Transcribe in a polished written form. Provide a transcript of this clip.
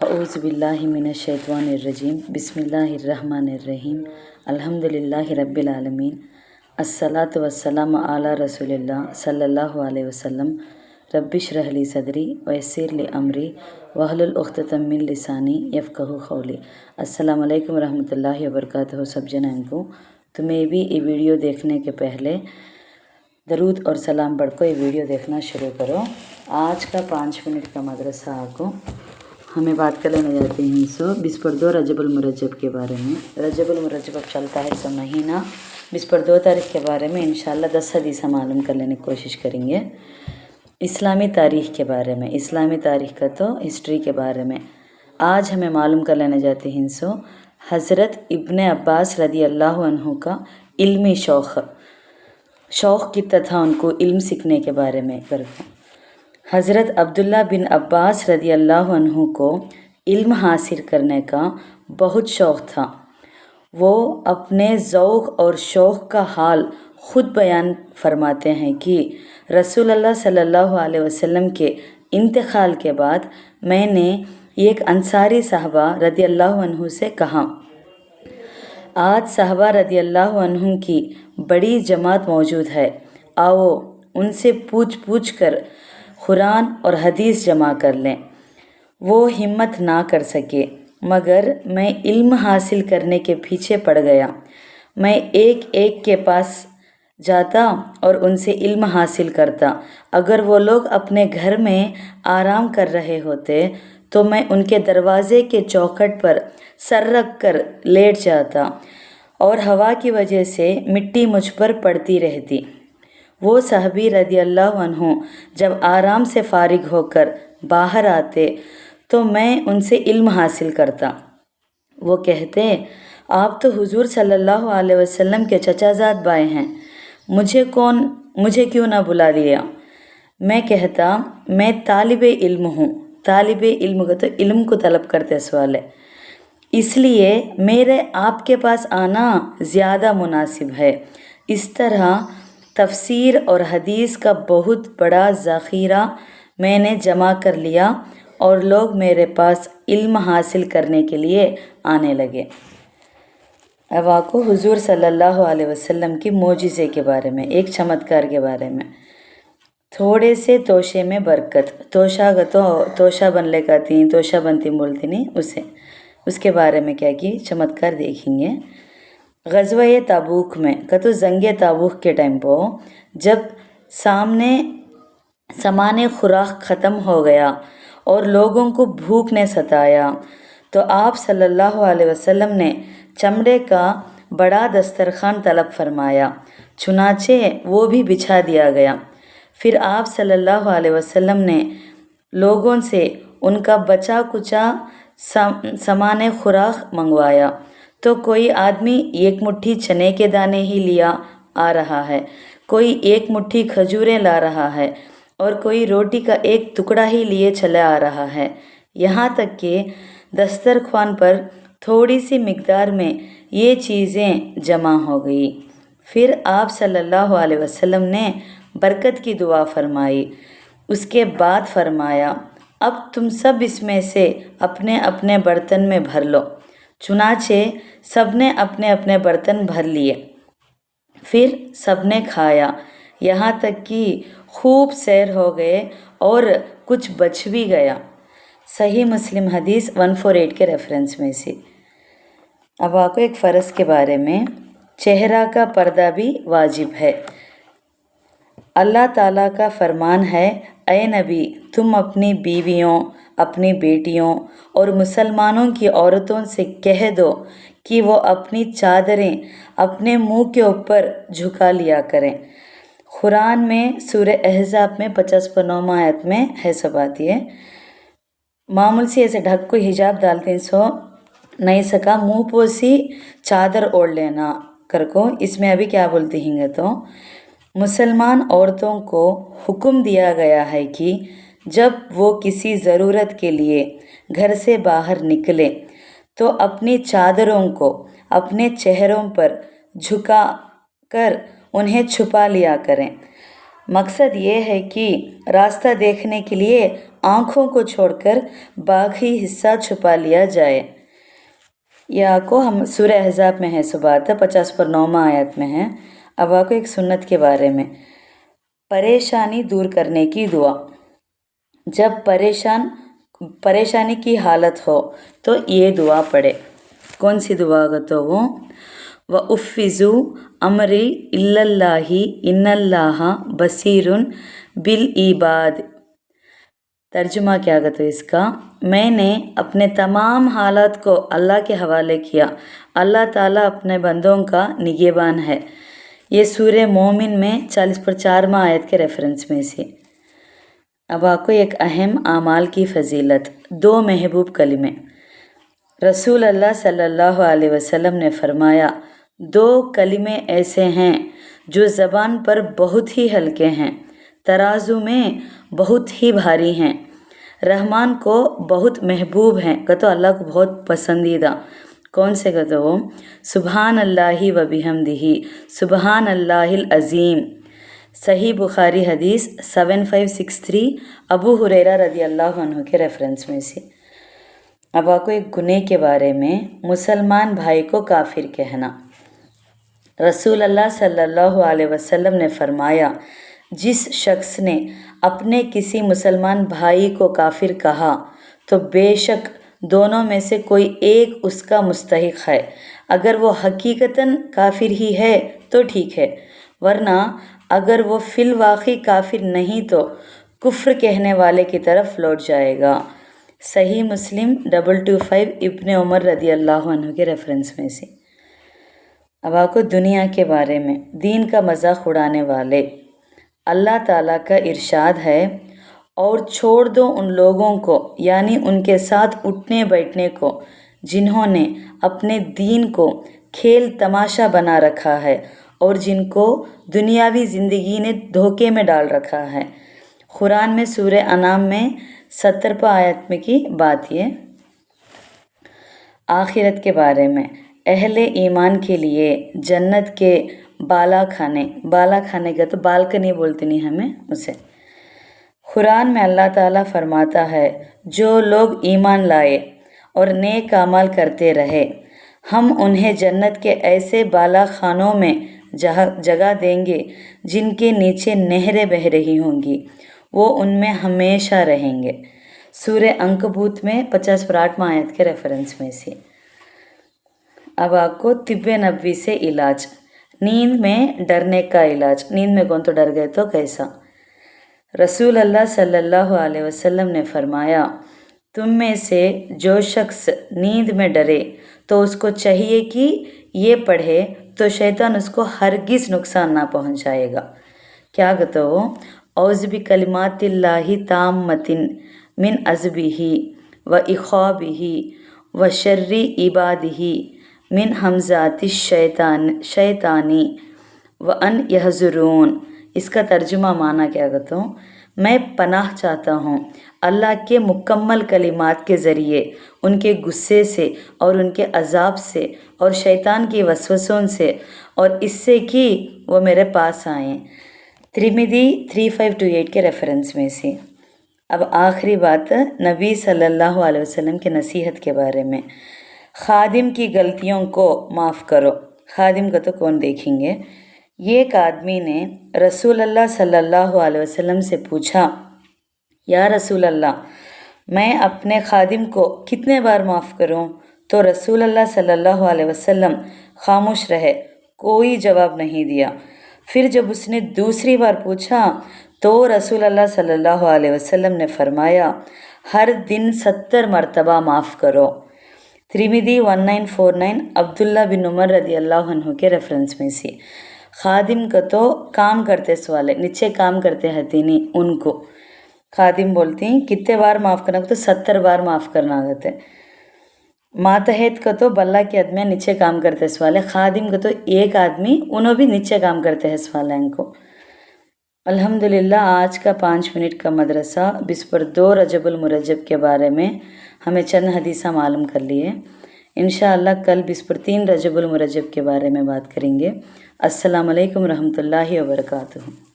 أعوذ بالله من الشيطان الرجيم بسم الله الرحمن الرحيم الحمد لله رب العالمين الصلاة والسلام على رسول الله صلى الله عليه وسلم رب اشرح لي صدري ويسر لي أمري واحلل عقدة من لساني يفقهوا قولي. अस्सलाम वालेकुम रहमतुल्लाहि व बरकातहू सब जनान को. तुम्हें भी ये वीडियो देखने के पहले दरूद और सलाम पढ़ को ये वीडियो देखना शुरू करो. आज का 5 मिनट का मदरसा आपको हमें बात कर लेने जाते हैं सो बिस्पर रजबुल मुरज्जब के बारे में. रजबुल मुरज्जब अब चलता है सो महीना. बिस्पर 2 तारीख के बारे में इंशाल्लाह 10 हदीसा मालूम कर लेने की कोशिश करेंगे. इस्लामी तारीख़ के बारे में, इस्लामी तारीख़ का तो हिस्ट्री के बारे में आज हमें मालूम कर लेने जाते हैं सो हज़रत इब्ने अब्बास रदी अल्लाह अन्हु का इल्मी शौक़ की तथा उनको इल्म सीखने के बारे में करते हैं. हज़रत अब्दुल्ला बिन अब्बास रदी अल्लाह अन्हु को इल्म हासिल करने का बहुत शौक़ था. वो अपने ज़ौक़ और शौक़ का हाल ख़ुद बयान फरमाते हैं कि रसूलुल्लाह सल्लल्लाहु अलैहि वसल्लम के इंतकाल के बाद मैंने एक अंसारी साहबा रदी अल्लाह अन्हु से कहा, आज साहबा रदी अल्लाह अन्हु की बड़ी जमात मौजूद है, आओ उनसे पूछ कर कुरान और हदीस जमा कर लें. वो हिम्मत ना कर सके मगर मैं इल्म हासिल करने के पीछे पड़ गया. मैं एक एक के पास जाता और उनसे इल्म हासिल करता. अगर वो लोग अपने घर में आराम कर रहे होते तो मैं उनके दरवाज़े के चौखट पर सर रख कर लेट जाता और हवा की वजह से मिट्टी मुझ पर पड़ती रहती. वो साहबी रदी अल्लाह अन्हु जब आराम से फारिग होकर बाहर आते तो मैं उनसे इल्म हासिल करता. वो कहते, आप तो हुजूर सल्लल्लाहु अलैहि वसल्लम के चचाजाद भाई हैं, मुझे क्यों ना बुला लिया. मैं कहता, मैं तालिबे इल्म हूँ. तालिबे इल्म को तो इल्म को तलब करते सवाल है, इसलिए मेरे आपके पास आना ज़्यादा मुनासिब है. इस तरह तफसीर और हदीस का बहुत बड़ा ज़ख़ीरा मैंने जमा कर लिया और लोग मेरे पास इल्म हासिल करने के लिए आने लगे. अब आपको हुजूर सल्लल्लाहु अलैहि वसल्लम की मोजिज़े के बारे में, एक चमत्कार के बारे में. थोड़े से तोशे में बरकत. तोशा बनले कहती तोशा बनती बोलती नहीं उसके बारे में क्या कि चमत्कार देखेंगे. ग़ज़वा ताबूक में तो जंगे ताबूक के टाइम पर जब सामाने खुराक ख़त्म हो गया और लोगों को भूख ने सताया तो आप सल्लल्लाहु अलैहि वसल्लम ने चमड़े का बड़ा दस्तरखान तलब फरमाया. चुनाचे वो भी बिछा दिया गया. फिर आप सल्लल्लाहु अलैहि वसल्लम ने लोगों से उनका बचा कुचा सामाने खुराक मंगवाया तो कोई आदमी एक मुट्ठी चने के दाने ही लिया आ रहा है, कोई एक मुट्ठी खजूरें ला रहा है और कोई रोटी का एक टुकड़ा ही लिए चला आ रहा है. यहाँ तक कि दस्तरख्वान पर थोड़ी सी मिकदार में ये चीज़ें जमा हो गई. फिर आप सल्लल्लाहु अलैहि वसल्लम ने बरकत की दुआ फरमाई. उसके बाद फरमाया, अब तुम सब इसमें से अपने अपने बर्तन में भर लो. चुनाचे सबने अपने अपने बर्तन भर लिए. फिर सबने खाया, यहाँ तक कि खूब सैर हो गए और कुछ बच भी गया. सही मुस्लिम हदीस 148 के रेफरेंस में से. अब आपको एक फ़र्ज़ के बारे में, चेहरा का पर्दा भी वाजिब है. अल्लाह ताला का फरमान है, ऐ नबी तुम अपनी बीवियों, अपनी बेटियों और मुसलमानों की औरतों से कह दो कि वो अपनी चादरें अपने मुंह के ऊपर झुका लिया करें. कुरान में सूरह अहज़ाब में 50 आयत में है सब आती है. मामूल से ऐसे ढक को हिजाब डालते हैं सो नहीं सका मुंह पोसी चादर ओढ़ लेना कर को. इसमें अभी क्या बोलती हैं तो मुसलमान औरतों को हुक्म दिया गया है कि जब वो किसी ज़रूरत के लिए घर से बाहर निकले तो अपनी चादरों को अपने चेहरों पर झुका कर उन्हें छुपा लिया करें. मकसद ये है कि रास्ता देखने के लिए आँखों को छोड़कर बाकी हिस्सा छुपा लिया जाए। यह आपको हम सूरह अहज़ाब में है, सुबात 50 पर 9 आयत में है। अब आपको एक सुन्नत के बारे में, परेशानी दूर करने की दुआ। जब परेशानी की हालत हो तो ये दुआ पढ़े। कौन सी दुआ तो वो व उफ़्फ़िज़ु अमरी इल्लल्लाहि इन्नल्लाहा बसीरुन बिल इबाद। तर्जुमा क्या तो इसका, मैंने अपने तमाम हालात को अल्लाह के हवाले किया, अल्लाह ताला अपने बंदों का निगहबान है। ये सूरह मोमिन में 40 पर 4 आयत के रेफरेंस में से। अब आपको एक अहम आमाल की फजीलत, 2 महबूब कलिमे। रसूल अल्लाह सल्लल्लाहु अलैहि वसल्लम ने फरमाया, 2 कलिमे ऐसे हैं जो ज़बान पर बहुत ही हल्के हैं, तराजू में बहुत ही भारी हैं, रहमान को बहुत महबूब हैं, तो अल्लाह को बहुत पसंदीदा। कौन से तो वो सुबहान अल्लाहि व बिहम्दिही सुबहान अल्लाहिल अज़ीम। सही बुखारी हदीस 7563 अबू हुरैरा रदी अल्लाह अन्हु के रेफरेंस में से। अब आपको एक गुनाह के बारे में, मुसलमान भाई को काफिर कहना। रसूल अल्लाह सल्लल्लाहु अलैहि वसल्लम ने फरमाया, जिस शख्स ने अपने किसी मुसलमान भाई को काफिर कहा तो बेशक दोनों में से कोई एक उसका मुस्तहिक है। अगर वो हकीकतन काफिर ही है तो ठीक है, वरना अगर वो फिल वाक़ई काफिर नहीं तो कुफ्र कहने वाले की तरफ लौट जाएगा। सही मुस्लिम 225 इब्ने उमर रदी अल्लाह अन्हु के रेफरेंस में से। अब आपको दुनिया के बारे में, दीन का मजाक उड़ाने वाले। अल्लाह ताला का इरशाद है, और छोड़ दो उन लोगों को, यानी उनके साथ उठने बैठने को, जिन्होंने अपने दीन को खेल तमाशा बना रखा है और जिनको दुनियावी ज़िंदगी ने धोखे में डाल रखा है। कुरान में सूरह अनाम में 70 आयत में की बात ये। आखिरत के बारे में, अहले ईमान के लिए जन्नत के बाला खाने का तो बालकनी बोलते नहीं हमें उसे। कुरान में अल्लाह ताला फरमाता है, जो लोग ईमान लाए और नेक अमल करते रहे, हम उन्हें जन्नत के ऐसे बाला खानों में जगह देंगे जिनके नीचे नहरें बह रही होंगी, वो उनमें हमेशा रहेंगे। सूरह अंकबूत में 50 पर 8 आयत के रेफरेंस में से। अब आपको तिब्बे नबवी से इलाज, नींद में डरने का इलाज। नींद में कौन तो डर गए तो कैसा। रसूल अल्लाह सल्लल्लाहु अलैहि वसल्लम ने फरमाया, तुम में से जो शख्स नींद में डरे तो उसको चाहिए कि ये पढ़े तो शैतान उसको हरगिज़ नुकसान ना पहुंचाएगा। क्या कहते हो, औज़ु बि कलिमातिल्लाहि ताम्मतिन मिन अज़बिही व इख़ाबिही व शर्रि इबादिही मिन हमज़ाति शैतानी व अन यहज़ुरून। इसका तर्जुमा माना क्या कहता हूँ, मैं पनाह चाहता हूँ अल्लाह के मुकम्मल कलिमात के ज़रिए उनके गुस्से से और उनके अज़ाब से और शैतान की वसवसों से, और इससे कि वो मेरे पास आएँ। तिर्मिज़ी 3528 के रेफरेंस में से। अब आखिरी बात, नबी सल्लल्लाहु अलैहि वसल्लम के नसीहत के बारे में। खादिम की गलतियों को माफ़ करो। खादिम का तो कौन देखेंगे। एक आदमी ने रसूल अल्लाह सल्लल्लाहु अलैहि वसल्लम से पूछा, या रसूल अल्लाह, मैं अपने खादिम को कितने बार माफ़ करूं? तो रसूल अल्लाह सल्लल्लाहु अलैहि वसल्लम खामोश रहे, कोई जवाब नहीं दिया। फिर जब उसने दूसरी बार पूछा तो रसूल अल्लाह सल्लल्लाहु अलैहि वसल्लम ने फरमाया, हर दिन 70 मरतबा माफ़ करो। तिर्मिज़ी 1949 अब्दुल्ला बिन उमर रदी अल्लाह अन्हु के रेफरेंस में से। खादिम का तो काम करते सवाल है, नीचे काम करते हैं तीनी उनको खादिम बोलती हैं। कितने बार माफ़ करना तो 70 बार माफ़ करना आते। मातहत का तो बल्ला के आदमी नीचे काम करते सवाल है, खादिम का तो एक आदमी उन्हों भी नीचे काम करते हैं सवाल है इनको। अल्हम्दुलिल्लाह आज का 5 मिनट का मदरसा 20 पर 2 रजबुल मुरज्जब के बारे में हमें चंद हदीसा मालूम कर लिए। इंशाअल्लाह कल 20 पर 3 रजबुल मुरज्जब के बारे में बात करेंगे। अस्सलामु अलैकुम रहमतुल्लाहि व बरकातुहू।